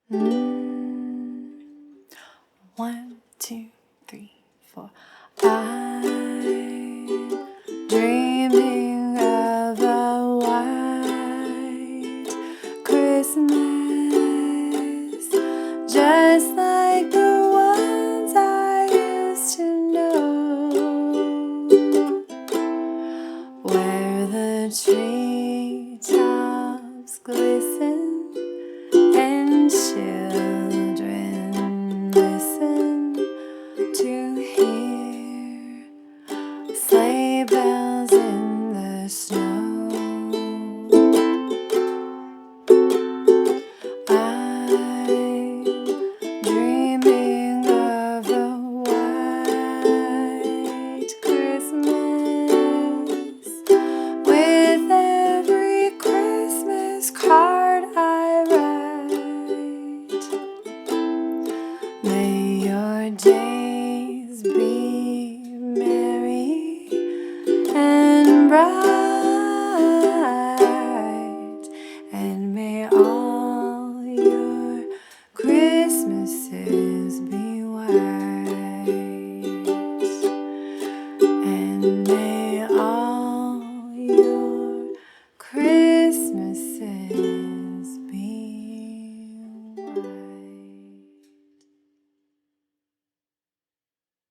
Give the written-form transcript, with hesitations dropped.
1, 2, 3, 4. I'm dreaming of a white Christmas, just like the ones I used to know, where the treetops glisten and children listen to hear sleigh bells in the snow. I'm dreaming of a white Christmas, with every Christmas card I write. May your days be merry and bright, and may all your Christmases be white, and may all your Christmases